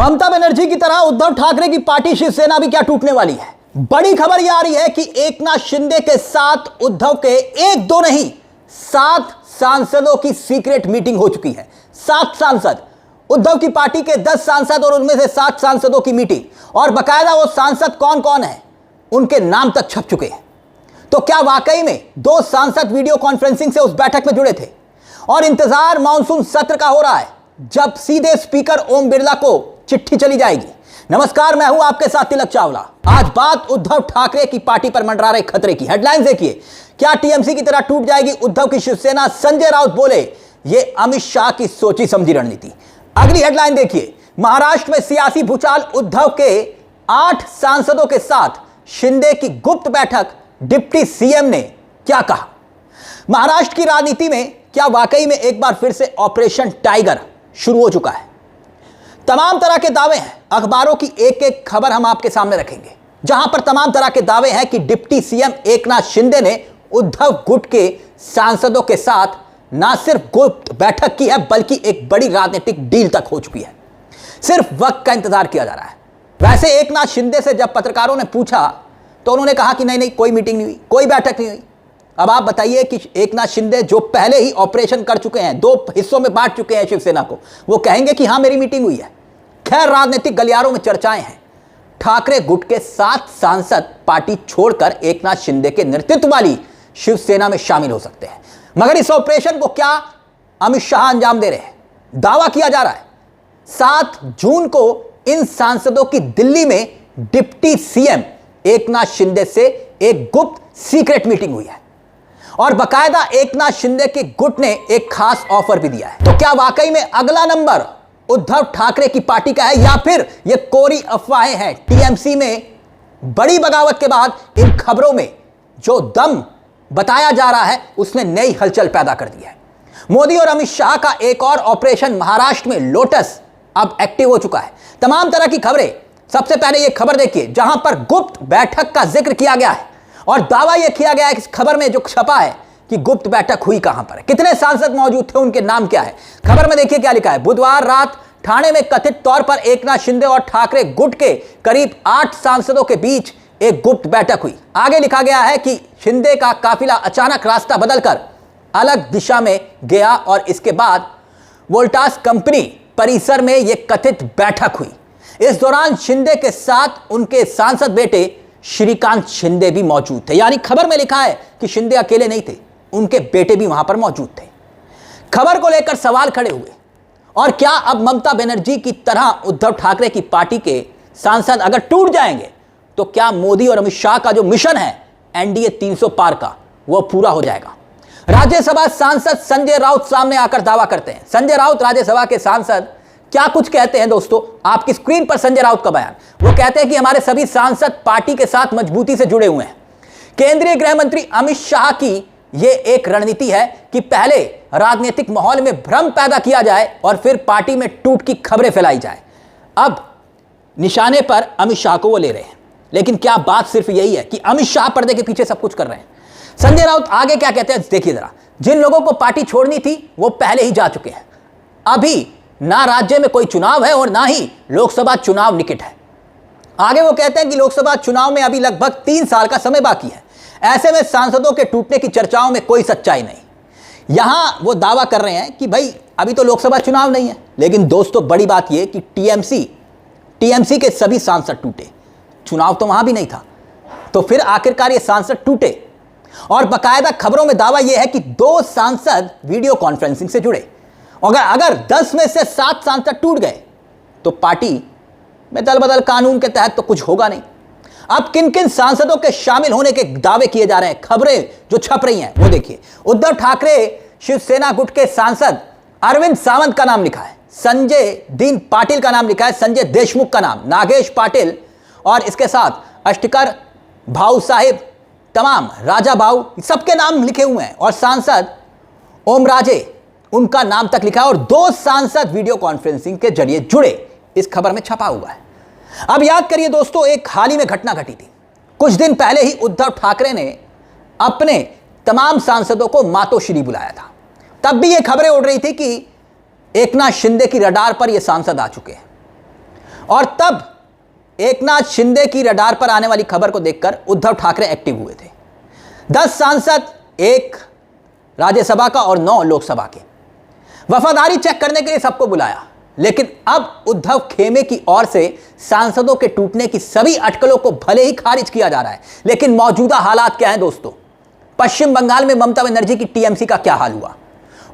ममता बनर्जी की तरह उद्धव ठाकरे की पार्टी शिवसेना भी क्या टूटने वाली है। बड़ी खबर यह आ रही है कि एकनाथ शिंदे के साथ उद्धव के एक दो नहीं 7 सांसदों की सीक्रेट मीटिंग हो चुकी है। 7 सांसद, उद्धव की पार्टी के 10 सांसद और उनमें से 7 सांसदों की मीटिंग, और बकायदा वो सांसद कौन कौन है उनके नाम तक छप चुके हैं। तो क्या वाकई में 2 सांसद वीडियो कॉन्फ्रेंसिंग से उस बैठक में जुड़े थे और इंतजार मानसून सत्र का हो रहा है जब सीधे स्पीकर ओम बिरला को चिट्ठी चली जाएगी। नमस्कार, मैं हूं आपके साथ तिलक चावला। आज बात उद्धव ठाकरे की पार्टी पर मंडरा रहे खतरे की। हेडलाइंस देखिए, क्या टीएमसी की तरह टूट जाएगी उद्धव की शिवसेना? संजय राउत बोले ये अमित शाह की सोची समझी रणनीति। अगली हेडलाइन देखिए, महाराष्ट्र में सियासी भूचाल, उद्धव के 8 सांसदों के साथ शिंदे की गुप्त बैठक, डिप्टी सीएम ने क्या कहा? महाराष्ट्र की राजनीति में क्या वाकई में एक बार फिर से ऑपरेशन टाइगर शुरू हो चुका है? तमाम तरह के दावे हैं, अखबारों की एक एक खबर हम आपके सामने रखेंगे, जहां पर तमाम तरह के दावे हैं कि डिप्टी सीएम एकनाथ शिंदे ने उद्धव गुट के सांसदों के साथ ना सिर्फ गुप्त बैठक की है बल्कि एक बड़ी राजनीतिक डील तक हो चुकी है। सिर्फ वक्त का इंतजार किया जा रहा है। वैसे एकनाथ शिंदे से जब पत्रकारों ने पूछा तो उन्होंने कहा कि नहीं, कोई मीटिंग नहीं हुई, कोई बैठक नहीं हुई। अब आप बताइए कि एकनाथ शिंदे जो पहले ही ऑपरेशन कर चुके हैं, 2 हिस्सों में बांट चुके हैं शिवसेना को, वो कहेंगे कि हां मेरी मीटिंग हुई है? खैर, राजनीतिक गलियारों में चर्चाएं हैं। ठाकरे गुट के 7 सांसद पार्टी छोड़कर एकनाथ शिंदे के नेतृत्व वाली शिवसेना में शामिल हो सकते हैं। मगर इस ऑपरेशन को क्या अमित शाह अंजाम दे रहे हैं? दावा किया जा रहा है 7 जून को इन सांसदों की दिल्ली में डिप्टी सीएम एकनाथ शिंदे से एक गुप्त सीक्रेट मीटिंग हुई है और बकायदा एकनाथ शिंदे के गुट ने एक खास ऑफर भी दिया है। तो क्या वाकई में अगला नंबर उद्धव ठाकरे की पार्टी का है या फिर यह कोरी अफवाहें हैं? टीएमसी में बड़ी बगावत के बाद इन खबरों में जो दम बताया जा रहा है उसने नई हलचल पैदा कर दी है। मोदी और अमित शाह का एक और ऑपरेशन महाराष्ट्र में लोटस अब एक्टिव हो चुका है। तमाम तरह की खबरें, सबसे पहले यह खबर देखिए जहां पर गुप्त बैठक का जिक्र किया गया है और दावा यह किया गया है कि इस खबर में जो छपा है कि गुप्त बैठक हुई कहां पर है, कितने सांसद मौजूद थे, उनके नाम क्या है। खबर में देखिए क्या लिखा है, बुधवार रात ठाणे में कथित तौर पर एकनाथ शिंदे और ठाकरे गुट के करीब 8 सांसदों के बीच एक गुप्त बैठक हुई। आगे लिखा गया है कि शिंदे का काफिला अचानक रास्ता बदलकर अलग दिशा में गया और इसके बाद वोल्टास कंपनी परिसर में यह कथित बैठक हुई। इस दौरान शिंदे के साथ उनके सांसद बेटे श्रीकांत शिंदे भी मौजूद थे। यानी खबर में लिखा है कि शिंदे अकेले नहीं थे, उनके बेटे भी वहां पर मौजूद थे। खबर को लेकर सवाल खड़े हुए, और क्या अब ममता बनर्जी की तरह उद्धव ठाकरे की पार्टी के सांसद अगर टूट जाएंगे तो क्या मोदी और अमित शाह का जो मिशन है एनडीए 300 पार का, वो पूरा हो जाएगा? राज्यसभा सांसद संजय राउत सामने आकर दावा करते हैं। संजय राउत राज्यसभा के सांसद क्या कुछ कहते हैं दोस्तों, आपकी स्क्रीन पर संजय राउत का बयान। वो कहते हैं कि हमारे सभी सांसद पार्टी के साथ मजबूती से जुड़े हुए हैं। केंद्रीय गृह मंत्री अमित शाह की यह एक रणनीति है कि पहले राजनीतिक माहौल में भ्रम पैदा किया जाए और फिर पार्टी में टूट की खबरें फैलाई जाए। अब निशाने पर अमित शाह को वो ले रहे हैं, लेकिन क्या बात सिर्फ यही है कि अमित शाह पर्दे के पीछे सब कुछ कर रहे हैं? संजय राउत आगे क्या कहते हैं देखिए जरा। जिन लोगों को पार्टी छोड़नी थी वो पहले ही जा चुके हैं। अभी ना राज्य में कोई चुनाव है और ना ही लोकसभा चुनाव निकट है। आगे वो कहते हैं कि लोकसभा चुनाव में अभी लगभग 3 साल का समय बाकी है। ऐसे में सांसदों के टूटने की चर्चाओं में कोई सच्चाई नहीं। यहां वो दावा कर रहे हैं कि भाई अभी तो लोकसभा चुनाव नहीं है, लेकिन दोस्तों बड़ी बात यह कि टीएमसी के सभी सांसद टूटे, चुनाव तो वहां भी नहीं था, तो फिर आखिरकार ये सांसद टूटे। और बकायदा खबरों में दावा यह है कि 2 सांसद वीडियो कॉन्फ्रेंसिंग से जुड़े। अगर 10 में से 7 सांसद टूट गए तो पार्टी में दल बदल कानून के तहत तो कुछ होगा नहीं। अब किन किन सांसदों के शामिल होने के दावे किए जा रहे हैं, खबरें जो छप रही हैं वो देखिए। उद्धव ठाकरे शिवसेना गुट के सांसद अरविंद सावंत का नाम लिखा है, संजय दीन पाटिल का नाम लिखा है, संजय देशमुख का नाम, नागेश पाटिल, और इसके साथ अष्टकर भाऊ साहिब, तमाम राजा भाऊ, सबके नाम लिखे हुए हैं। और सांसद ओम राजे, उनका नाम तक लिखा है। और 2 सांसद वीडियो कॉन्फ्रेंसिंग के जरिए जुड़े, इस खबर में छपा हुआ है। अब याद करिए दोस्तों, एक हाल ही में घटना घटी थी। कुछ दिन पहले ही उद्धव ठाकरे ने अपने तमाम सांसदों को मातोश्री बुलाया था। तब भी ये खबरें उड़ रही थी कि एकनाथ शिंदे की रडार पर ये सांसद आ चुके हैं। और तब एकनाथ शिंदे की रडार पर आने वाली खबर को देखकर उद्धव ठाकरे एक्टिव हुए थे। 10 सांसद, 1 राज्यसभा का और 9 लोकसभा के, वफादारी चेक करने के लिए सबको बुलाया। लेकिन अब उद्धव खेमे की ओर से सांसदों के टूटने की सभी अटकलों को भले ही खारिज किया जा रहा है, लेकिन मौजूदा हालात क्या हैं दोस्तों? पश्चिम बंगाल में ममता बनर्जी की टीएमसी का क्या हाल हुआ?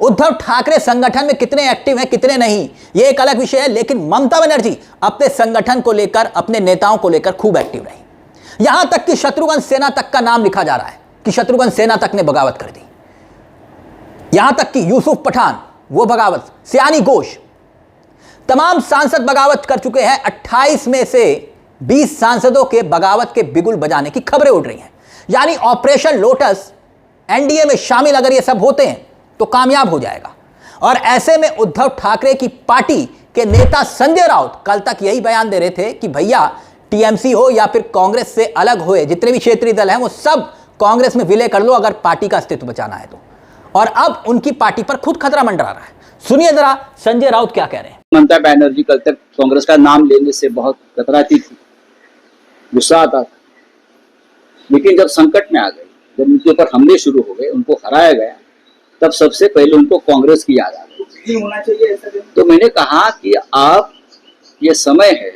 उद्धव ठाकरे संगठन में कितने एक्टिव हैं, कितने नहीं, यह एक अलग विषय है। लेकिन ममता बनर्जी अपने संगठन को लेकर, अपने नेताओं को लेकर खूब एक्टिव रही। यहां तक कि शत्रुघ्न सिन्हा तक का नाम लिखा जा रहा है कि शत्रुघ्न सिन्हा तक ने बगावत कर दी। यहां तक कि यूसुफ पठान, वो बगावत, सियानी घोष, तमाम सांसद बगावत कर चुके हैं। 28 में से 20 सांसदों के बगावत के बिगुल बजाने की खबरें उड़ रही हैं। यानी ऑपरेशन लोटस, एनडीए में शामिल अगर ये सब होते हैं तो कामयाब हो जाएगा। और ऐसे में उद्धव ठाकरे की पार्टी के नेता संजय राउत कल तक यही बयान दे रहे थे कि भैया टीएमसी हो या फिर कांग्रेस से अलग हुए जितने भी क्षेत्रीय दल हैं वो सब कांग्रेस में विलय कर लो अगर पार्टी का अस्तित्व बचाना है तो। और अब उनकी पार्टी पर खुद खतरा मंडरा रहा है। सुनिए जरा संजय राउत क्या कह रहे हैं। ममता बनर्जी कल तक कांग्रेस का नाम लेने से बहुत कतराती थी, गुस्सा आता था, लेकिन जब संकट में आ गई, जब उनके ऊपर हमले शुरू हो गए, उनको हराया गया, तब सबसे पहले उनको कांग्रेस की याद आ गई। होना चाहिए ऐसा। तो मैंने कहा कि आप, ये समय है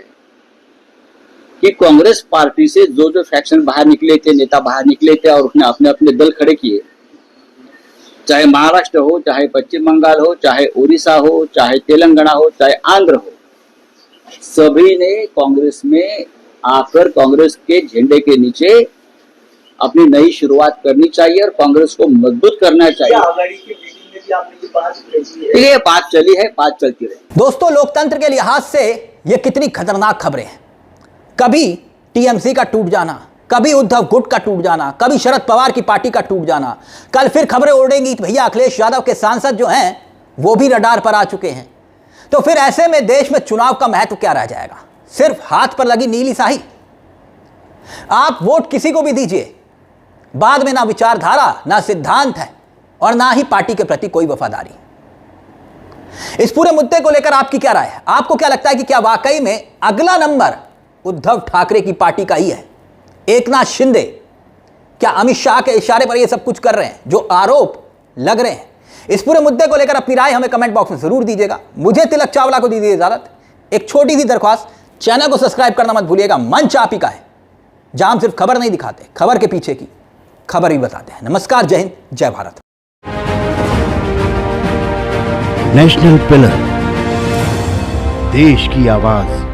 कि कांग्रेस पार्टी से जो फैक्शन बाहर निकले थे, नेता बाहर निकले थे और उसने अपने अपने दल खड़े किए, चाहे महाराष्ट्र हो, चाहे पश्चिम बंगाल हो, चाहे उड़ीसा हो, चाहे तेलंगाना हो, चाहे आंध्र हो, सभी ने कांग्रेस में आकर कांग्रेस के झंडे के नीचे अपनी नई शुरुआत करनी चाहिए और कांग्रेस को मजबूत करना चाहिए। ये बात चली है, बात चलती रहे। दोस्तों, लोकतंत्र के लिहाज से ये कितनी खतरनाक खबरें हैं। कभी टीएमसी का टूट जाना, कभी उद्धव गुट का टूट जाना, कभी शरद पवार की पार्टी का टूट जाना, कल फिर खबरें उड़ेंगी कि भैया अखिलेश यादव के सांसद जो हैं वो भी रडार पर आ चुके हैं। तो फिर ऐसे में देश में चुनाव का महत्व क्या रह जाएगा? सिर्फ हाथ पर लगी नीली स्याही। आप वोट किसी को भी दीजिए, बाद में ना विचारधारा, ना सिद्धांत है और ना ही पार्टी के प्रति कोई वफादारी। इस पूरे मुद्दे को लेकर आपकी क्या राय है? आपको क्या लगता है कि क्या वाकई में अगला नंबर उद्धव ठाकरे की पार्टी का ही है? एकनाथ शिंदे क्या अमित शाह के इशारे पर यह सब कुछ कर रहे हैं जो आरोप लग रहे हैं? इस पूरे मुद्दे को लेकर अपनी राय हमें कमेंट बॉक्स में जरूर दीजिएगा। मुझे तिलक चावला को दीजिए इजाजत। एक छोटी सी दरख्वास्त, चैनल को सब्सक्राइब करना मत भूलिएगा। मंच आप ही का है जहां हम सिर्फ खबर नहीं दिखाते, खबर के पीछे की खबर ही बताते हैं। नमस्कार, जय हिंद, जय भारत। नेशनल पिलर, देश की आवाज।